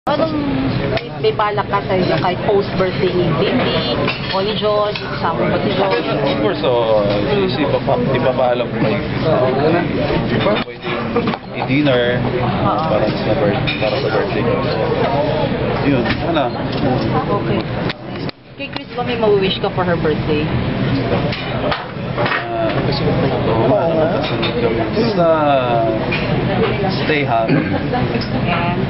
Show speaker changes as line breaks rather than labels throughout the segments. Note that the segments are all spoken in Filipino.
Anong may balak ka sa iyo kahit post-birthday ni Bimbi o ni Josh, kasama ba si Josh?
Of course, ipapaalam ko kayo. Pwede i-dinner para sa birthday ko. So, yun, wala.
Okay. Kay Chris ba may ma-wish ka for her birthday?
Basta stay happy.
And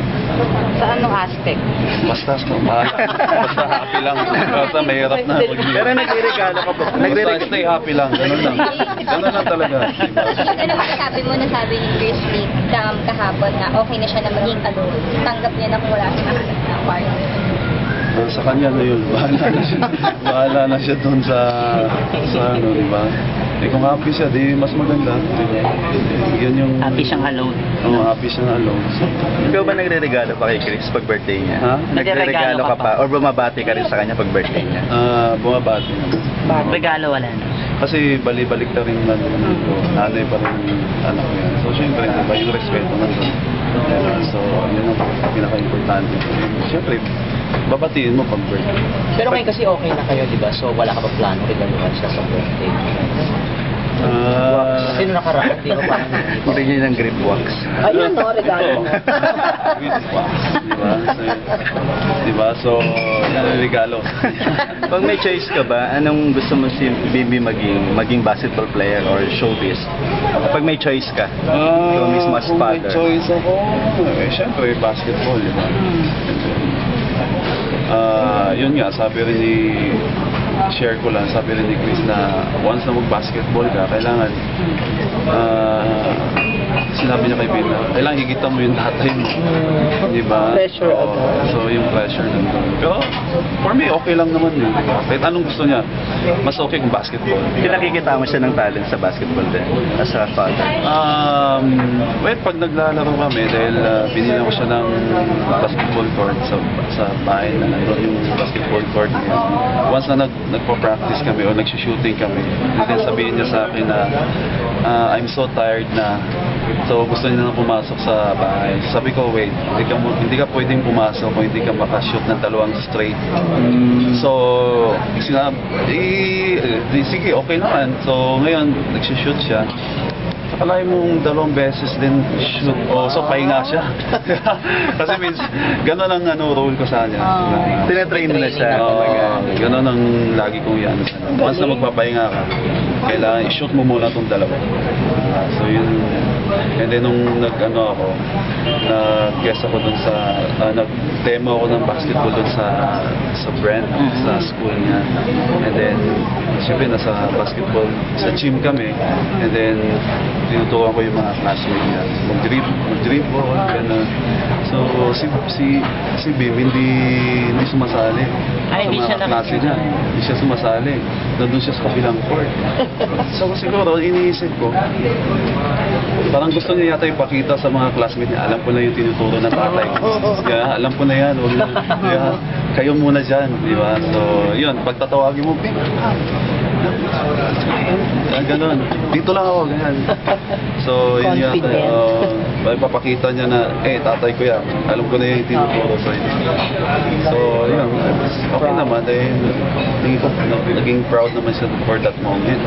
sa anong aspect?
Basta happy lang. Basta mahirap na.
Pero nagre-regalo ka po.
Basta stay happy lang. Ganun lang. Ganun lang talaga.
Ano masasabi mo na sabi ni Chris Lee kahapon na okay na siya na maging alone? Tanggap niya na kung wala siya nakahanap na partner.
Sa kanya na yun. Bahala na siya doon sa ano, di ba? Eh kung happy siya, di mas maganda. Yun yung...
Happy siyang alone.
Oo, happy siyang alone. So,
Ikaw ba nagre-regalo pa kay Chris pag birthday niya?
Ha?
Nagre-regalo ka pa? Or bumabati ka rin sa kanya pag birthday niya?
bumabati naman.
Regalo wala na.
Kasi bali-balik na rin man nanay pa rin anak ko yan. So syempre, diba, yung respeto nandun. So yun ang pinaka-importante. Syempre, babatiin mo pag birthday.
Pero ngayon kasi okay na kayo, di ba? So wala ka pa plano regaluhan siya sa birthday. Sino nakaraan? Di ba parang
Hindi niya ng grip wax.
Ayun no, regalo mo.
Diba? So, yan ang regalo.
Pag may choice ka ba, anong gusto mo si Bibi maging basketball player or showbiz? Pag may choice ka, ikaw mismo as
Kung may
father.
choice ako, syempre basketball, di ba? Yun nga, sabi rin share ko lang, sabi rin ni Chris na once na mag-basketball ka, kailangan sinabi niya kay Ben na kailangan higita mo yung tatay mo. Di ba?
Pressure
So, yung pressure nandun. Pero, for me, okay lang naman yun. Kahit anong gusto niya, mas okay kung basketball.
Nakikita mo siya ng talent sa basketball din, as a father.
Well, pag naglalaro kami, dahil binila ko siya ng basketball court sa bahay na nandun yung basketball court niya. Once na nagpo-practice kami o nag-shooting kami, then sabihin niya sa akin na I'm so tired na. So gusto niya na pumasok sa bahay. Sabi ko, wait, hindi ka pwedeng pumasok kung hindi ka makashoot ng 2 straight. So, sige, okay naman. So ngayon, nagsishoot siya. Akalain mong 2 beses din shoot. So pahinga siya. Kasi means, gano'n ang role ko sa kanya.
Tinatrain mo na siya.
Gano'n ang lagi kong yan. Once na magpapahinga ka, kailangan i-shoot mo muna itong 2. So yun. And then nung nag-guest ako dun sa, nag-demo ako ng basketball dun sa Brent, sa school niya. And then, siyempre nasa basketball, sa gym kami. And then, tinuturuan ko yung mga classmates niya. Mag-dribble, gano'n. So, si Bim, hindi sumasali.
Ay, hindi siya
klase niya. Hindi siya sumasali. Nandun siya sa kabilang court. So, siguro, iniisip ko, parang gusto niya yata ipakita sa mga classmates niya, alam ko na yung tinuturo ng tatay ko. Yeah, alam ko na yan. Yeah, kayo muna dyan, di ba? So, yun, pagtatawagin mo, Bim, ganon. Dito lang ako, ganyan. So, yun yata. Papakita niya na, tatay ko yan. Alam ko na yung tinuturo sa inyo. So, yun. Okay naman. Naging proud naman siya for that moment.